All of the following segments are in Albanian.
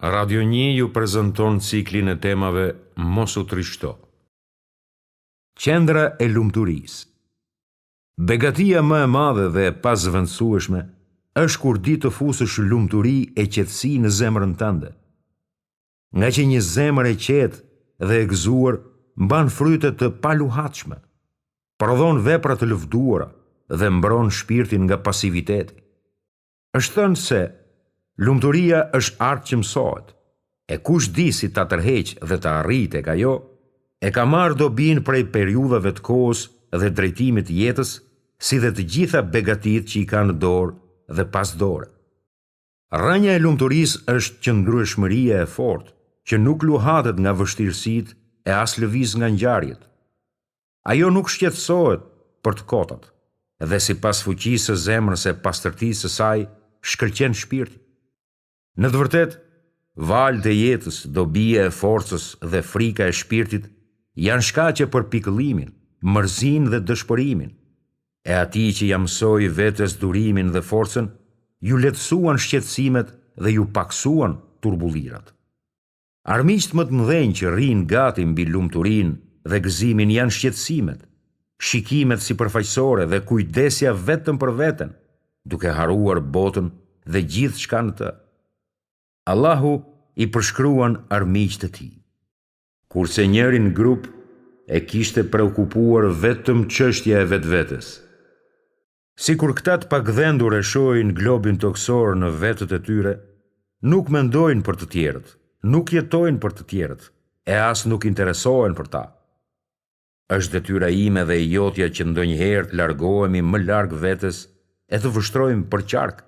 Radio 1 ju prezanton ciklin e temave Mos u trishto. Qendra e lumturisë. Begatia më e madhe dhe e pazëvendësueshme është kur di të fusësh lumturi e qetësi në zemrën tënde. Nga që një zemër e qetë dhe e gëzuar mban fryte të paluhatshme, prodhon vepra të lëvduara dhe mbron shpirtin nga pasiviteti. Është thënë se lumturia është art që mësohet, e kush di si ta tërheq dhe ta arrijë tek ajo, e ka marrë dobin prej periudhave të kohës dhe drejtimit të jetës, si dhe të gjitha begatit që i ka në dorë dhe pas dore. Rënja e lumturisë është qëndrueshmëria e fortë, që nuk luhatet nga vështirësitë e as lëviz nga ngjarjet. Ajo nuk shqetësohet për të kotat, dhe sipas fuqisë së zemrës e pastërtisë së saj, shkëlqen shpirtin. Në të vërtetë, valët e jetës, dobia e forcës dhe frika e shpirtit janë shkaqe për pikëllimin, mërzinë dhe dëshpërimin, e atij që ja mësoi vetes durimin dhe forcën, ju lehtësuan shqetësimet dhe ju paksuan turbullirat. Armiqt më të mëdhenj që rrinë gati mbi lumturinë dhe gëzimin janë shqetësimet, shikimet sipërfaqësore dhe kujdesja vetëm për veten, duke haruar botën dhe gjithçka në të. Allahu i përshkruan armiqtë të tij. Kurse njëri në grup e kishte preokupuar vetëm çështja e vetvetes. Sikur këta të pagdhendur e shohin globin toksor në vetët e tyre, nuk mendojnë për të tjerët, nuk jetojnë për të tjerët, e as nuk interesohen për ta. Është detyra ime dhe jotja që ndonjëherë të largohemi më larg vetes e të vështrojmë për qark.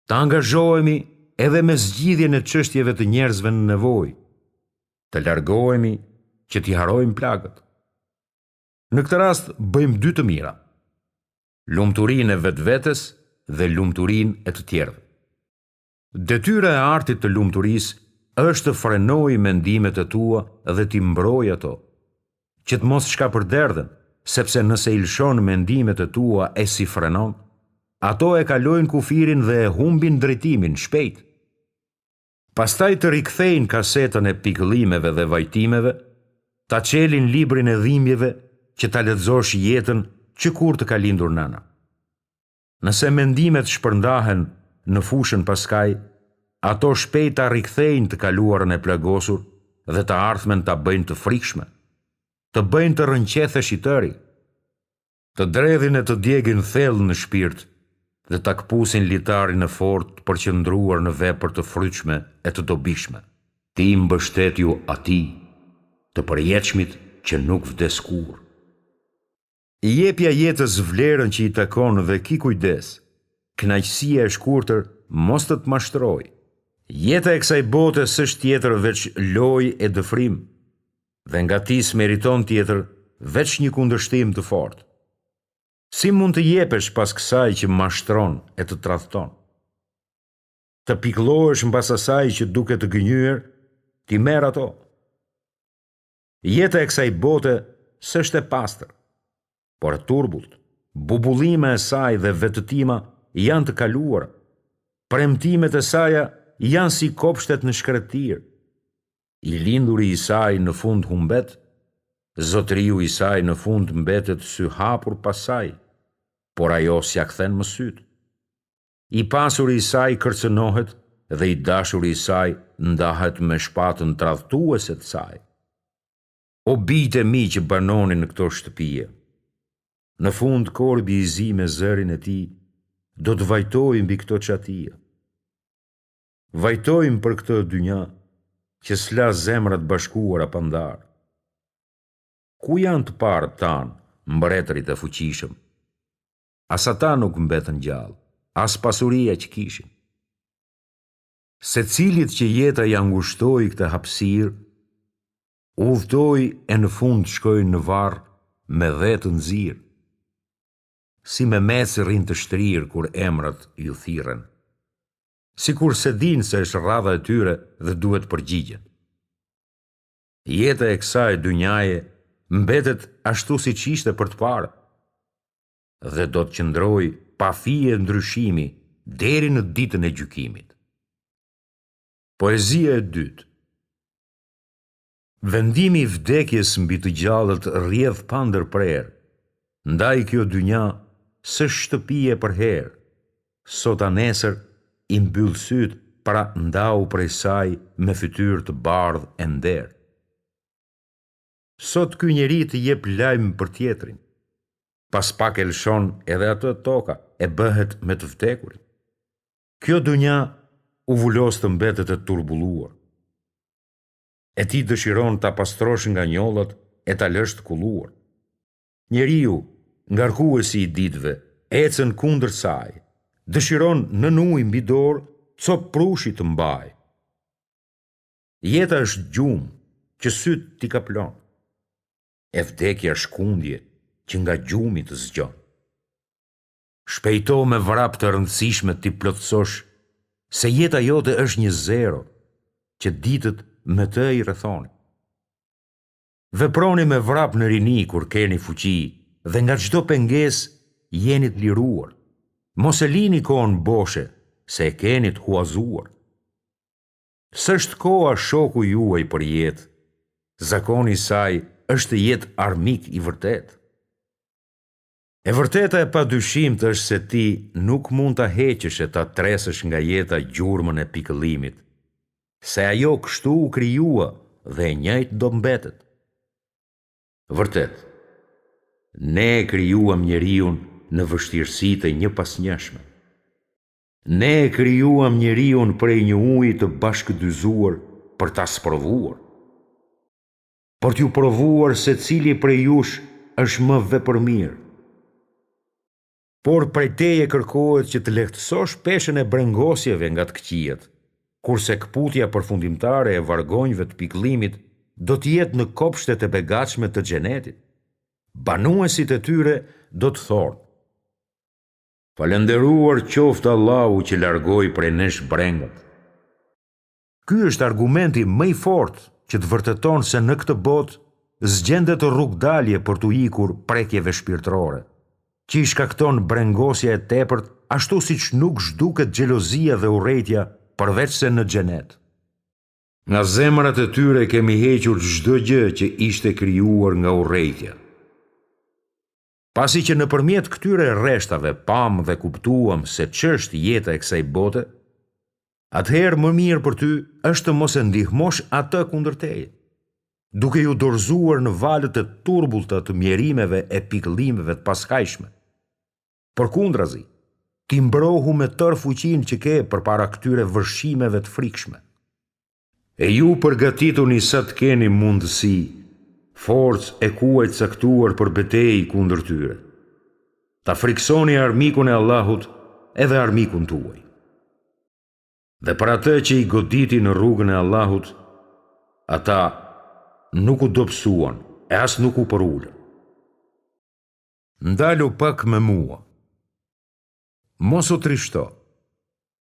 Të angazhohemi edhe me zgjidhjen e çështjeve të njerëzve në nevojë. Të largohemi që t'i harojmë plagët. Në këtë rast bëjmë dy të mira: lumturinë e vetvetes dhe lumturinë e të tjerëve. Detyra e artit të lumturisë është të frenojë mendimet e tua dhe t'i mbrojë ato, që të mos shkapërderdhen, sepse nëse i lëshon mendimet e tua e si frenon, ato e kalojnë kufirin dhe e humbin drejtimin shpejt. Pastaj të rikthejnë kasetën e pikëllimeve dhe vajtimeve, ta çelin librin e dhimbjeve që ta lexosh jetën që kur të ka lindur nëna. Nëse mendimet shpërndahen në fushën paskaj, ato shpejt ta rikthejnë të kaluarën e plagosur dhe të ardhmen ta bëjnë të frikshme, të bëjnë të rënqethesh i tëri, të dredhin e të djegin thellë në shpirt dhe ta kpusin litarin e fortë për qëndruar në vepër të frytshme e të dobishme. Ti mbështet ju atij, të përjetshmit që nuk vdes kurrë. I jepja jetës vlerën që i takon dhe ki kujdes. Kënaqësia e shkurtër mos të mashtrojë. Jeta e kësaj bote s'është tjetër veç lojë e dëfrim, dhe nga ti s'meriton tjetër veç një kundërshtim të fortë. Si mund të jepesh pas kësaj që mashtron e të tradhton? Të pikëllohesh mbas asaj që duke të gënjyer, ti merr ato. Jeta e kësaj bote s'është e pastër, por e turbullt. Bubullime e saj dhe vetëtima janë të kaluara. Premtimet e saj janë si kopshtet në shkretir. I linduri i saj në fund humbet, zotriu i saj në fund mbetet sy hapur pas saj, por ajo s'ja kthen më syt. I pasuri i saj kërcënohet dhe i dashuri i saj ndahet me shpatën tradhtuese të saj. O bijtë e mi që banoni në këto shtëpie, në fund korbi i zi me zërin e tij do të vajtojë mbi këto çatia. Vajtojmë për këtë dynja që s'la zemrat bashkuara pandar. Ku janë të parët tanë, mbretërit e fuqishëm? As ata nuk mbetën gjallë, as pasuria që kishin. Secilit që jeta ja ngushtoi këtë hapësirë, udhtoi e në fund shkojnë në varr me dhe të nxirr. Si me mecë rrinë të shtrirë kur emrat ju thirren. Sikur se dinë se është radha e tyre dhe duhet përgjigjen. Jeta e kësaj dynjaje mbetet ashtu siç ishte për të parë, dhe do të qëndrojë pa fije ndryshimi deri në ditën e gjykimit. Poezia e dytë. Vendimi I vdekjes mbi të gjallët rrjedh pa ndërprerë, ndaj kjo dynja së shtëpie për herë, sot a nesër I mbyll syt para ndau prej saj me fytyrë të bardhë e nder. Sot ky njeri të jep lajm për tjetrin, pas pak e lëshon edhe atë toka e bëhet me të vdekurin. Kjo dynja u vulos të mbetet e turbulluar. E ti dëshiron ta pastrosh nga njollat e ta lësh të kulluar. Njeriu, ngarkuesi I ditëve, ecën kundër saj, dëshiron në ujë mbi dorë cop prushi të mbaj. Jeta është gjumë që syt t'i kaplon, e vdekja shkundje që nga gjumi të zgjon. Shpejto me vrap të rëndësishme t'i plotësosh se jeta jote është një zero që ditët me të I rrethoni. Veproni me vrap në rini kur keni fuqi dhe nga çdo pengesë jeni të liruar. Mos e lini kohën boshe se e keni të huazuar. S'është koha shoku juaj për jetë, zakoni I saj është të jetë armik I vërtet. E vërteta e padyshimtë është se ti nuk mund ta heqësh e ta tresësh nga jeta gjurmën e pikëllimit, se ajo kështu u krijua dhe e njëjtë do mbetet. Vërtet, ne e krijuam njeriu në vështirësitë e një pasnjëshme. Ne e krijuam njeriu prej një uji të bashkëdyzuar për ta sprovuar. Për t'ju provuar se cili prej jush është më vepërmirë. Por prej teje kërkohet që të lehtësosh peshën e brengosjeve nga të këqijet, kurse kputja përfundimtare e vargonjve të pikëllimit do t'jetë në kopshtet e begatshme të xhenetit. Banuesit e tyre do të thonë: Falënderuar qoftë Allahu që largoi prej nesh brengat. Ky është argumenti më I fortë që të vërteton se në këtë botë zgjendet rrugdalje për t'u ikur prekjeve shpirtërore, që I shkakton brengosja e tepërt, ashtu siç nuk zhduket xhelozia dhe urrejtja përveç se në xhenet. Nga zemrat e tyre kemi hequr çdo gjë që ishte krijuar nga urrejtja. Pasi që nëpërmjet këtyre rreshtave pam dhe kuptuam se ç'është jeta e kësaj bote, atëherë më mirë për ty është të mos e ndihmosh atë kundër teje, duke ju dorëzuar në valët e turbullta të mjerimeve e pikëllimeve të paskajshme. Përkundrazi, ti mbrohu me tërë fuqinë që ke përpara këtyre vërshimeve të frikshme. E ju përgatituni sa të keni mundësi, forcë e kuaj të caktuar për betejë kundër tyre. Ta friksoni armikun e Allahut edhe armikun tuaj. Dhe për atë që I goditi në rrugën e Allahut, ata nuk u dobësuan e as nuk u përulën. Ndalu pak me mua. Mos u trishto.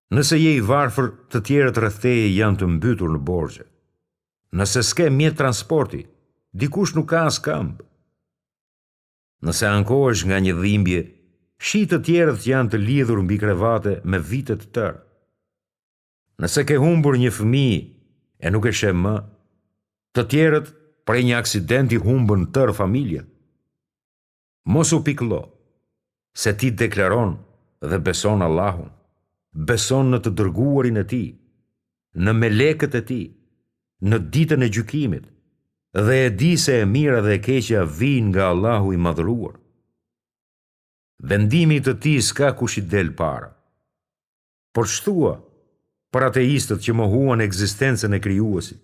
Nëse je I varfër, të tjerët rreth teje janë të mbytur në borxhe. Nëse s'ke mjet transporti, dikush nuk ka as këmbë. Nëse ankohesh nga një dhimbje, shi të tjerët janë të lidhur mbi krevate me vite të tërë. Nëse ke humbur një fëmijë e nuk e sheh më, të tjerët prej një aksidenti humbën tërë familjen. Mos u pikëllo, se ti deklaron dhe beson Allahun, beson në të dërguarin e Tij, në melekët e Tij, në ditën e gjykimit, dhe e di se e mira dhe e keqja vijnë nga Allahu I madhëruar. Vendimi të Tij s'ka kush I del para. Por shtua për ateistët që mohuan ekzistencën e krijuesit,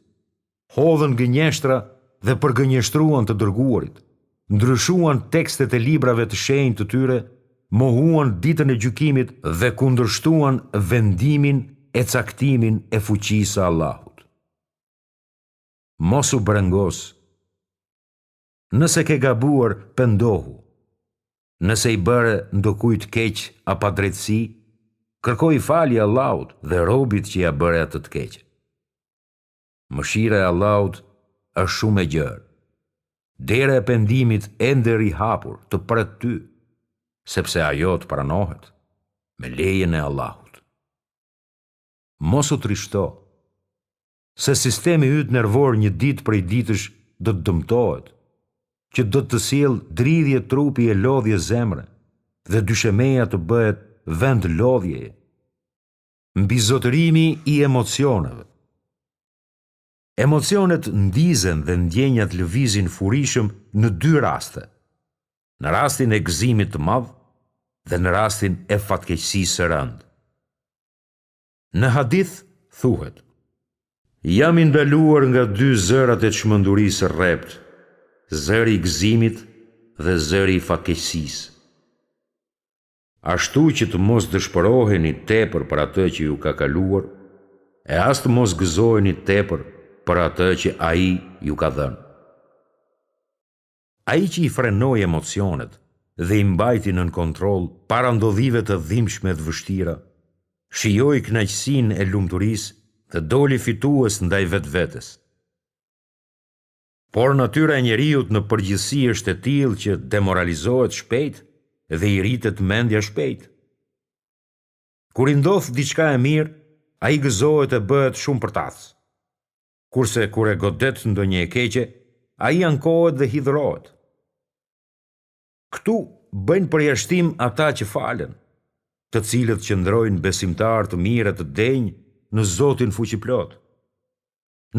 hodhën gënjeshtra dhe përgënjeshtruan të dërguarit, ndryshuan tekstet e librave të shenjtë të tyre, mohuan ditën e gjykimit dhe kundërshtuan vendimin e caktimin e fuqisë së Allahut. Mos u brengos. Nëse ke gabuar, pendohu. Nëse I bëre ndokujt keq apo drejtësi, kërkoj falje Allahut dhe robit që ja bëre atë të keq. Mëshira e Allahut është shumë e gjerë. Dera e pendimit ende I hapur të pret ty, sepse ajo të pranohet me lejen e Allahut. Mos u trishto. se sistemi yt nervor një ditë prej ditësh do të dëmtohet, që do të sjellë dridhje trupi e lodhje zemre, dhe dyshemeja të bëhet vend lodhjeje. Mbizotërimi i emocioneve. Emocionet ndizen dhe ndjenjat lëvizin furishëm në dy raste. Në rastin e gëzimit të madh dhe në rastin e fatkeqësisë së rëndë. Në hadith thuhet: jam i ndaluar nga dy zërat e çmendurisë së rrept, zëri i gëzimit dhe zëri i fatkeqësisë. Ashtu që të mos dëshpëroheni tepër për atë që ju ka kaluar, e as të mos gëzoheni tepër për atë që ai ju ka dhënë. Ai që i frenoi emocionet dhe i mbajti nën kontroll para ndodhive të dhimbshme të vështira, shijoi kënaqësinë e lumturisë dhe doli fitues ndaj vetvetes. Por natyra e njeriut në përgjithësi është e tillë që demoralizohet shpejt dhe i rritet mendja shpejt. Kur i ndodh diçka e mirë, ai gëzohet e bëhet shumë përtac. Kurse kur e godet ndonjë e keqe, ai ankohet dhe hidhrohet. Këtu bëjnë përjashtim ata që falen, të cilët qëndrojnë besimtar të mirë të denjë në Zotin fuqiplot.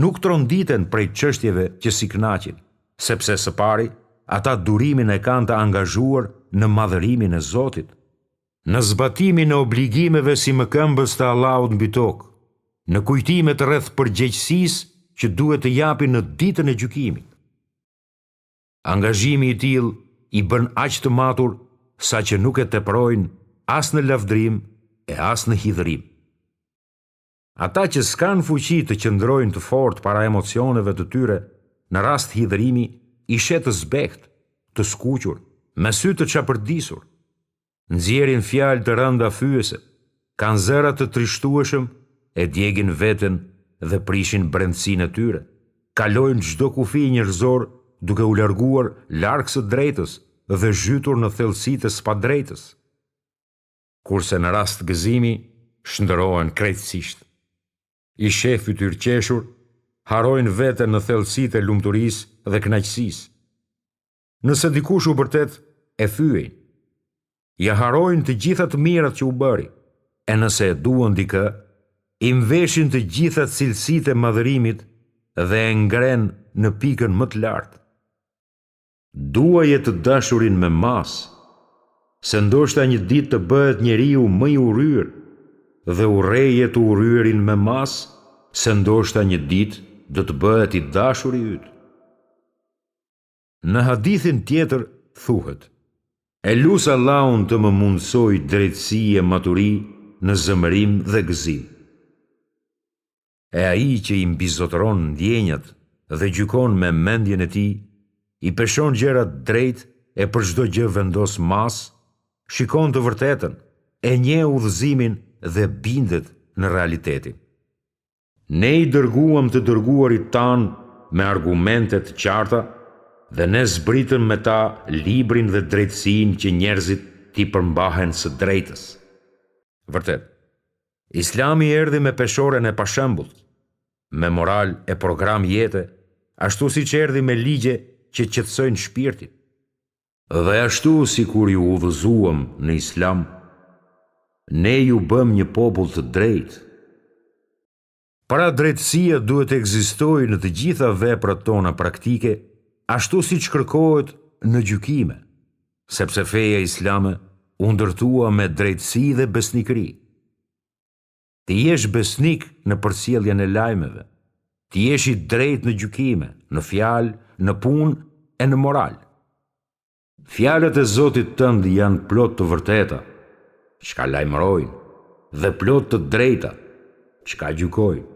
Nuk tronditen prej çështjeve që si kënaqin, sepse së pari ata durimin e kanë të angazhuar në madhërimin e Zotit, në zbatimin e obligimeve si mëkëmbës të Allahut mbi tokë, në kujtimet rreth përgjegjësisë që duhet të japin në ditën e gjykimit. Angazhimi i tillë i bën aq të matur sa që nuk e teprojnë as në lavdrim e as në hidhrim. Ata që s'kan fuqi të qëndrojnë të fortë para emocioneve të tyre, në rast hidhrimi, i shet të zbeht, të skuqur, me sy të çapërdisur, nxjerrin fjalë të rënda fyese, kanë zëra të trishtueshëm, e djegin veten dhe prishin brendësinë e tyre, kalojnë çdo kufi njerëzor duke u larguar larg së drejtës dhe zhytur në thellësitë e spadrejtës. Kurse në rast gëzimi, shndërrohen krejtësisht. I sheh fytyrqeshur, harojnë veten në thellësitë e lumturisë dhe kënaqësisë. Nëse dikush u bërtet, e fyejnë. Ja harojnë të gjitha të mirat që u bëri, e nëse e duan dikë, i mveshin të gjitha cilësitë e madhërimit dhe e ngren në pikën më të lartë. Duaje të dashurin me mas, se ndoshta një ditë të bëhet njeriu më i urryr, dhe urreje të urryerin me mas, se ndoshta një ditë do të bëhet i dashuri yt. Në hadithin tjetër thuhet: e lut Allahun të më mundsoj drejtësi e maturi në zemërim dhe gëzim. E ai që i mbizotëron ndjenjat dhe gjykon me mendjen e tij, i peshon gjërat drejt e për çdo gjë vendos mas, shikon të vërtetën, e njeh udhëzimin dhe bindet në realitetin. Ne i dërguam të dërguarit tan me argumente të qarta dhe ne zbritëm me ta librin dhe drejtësinë që njerëzit t'i përmbahen së drejtës. Vërtet, Islami erdhi me peshoren e pashembullt, me moral e program jete, ashtu siç erdhi me ligje që qetësojnë shpirtin. Dhe ashtu si kur ju udhëzuam në Islam, ne ju bëm një popull të drejtë. Pra drejtësia duhet të ekzistojë në të gjitha veprat tona praktike, ashtu siç kërkohet në gjykime, sepse feja islame u ndërtua me drejtësi dhe besnikëri. Të jesh besnik në përcjelljen e lajmeve, të jesh i drejtë në gjykime, në fjalë, në punë e në moral. Fjalët e Zotit tënd janë plot të vërteta, çka lajmërojnë, dhe plot të drejta, çka gjykojnë.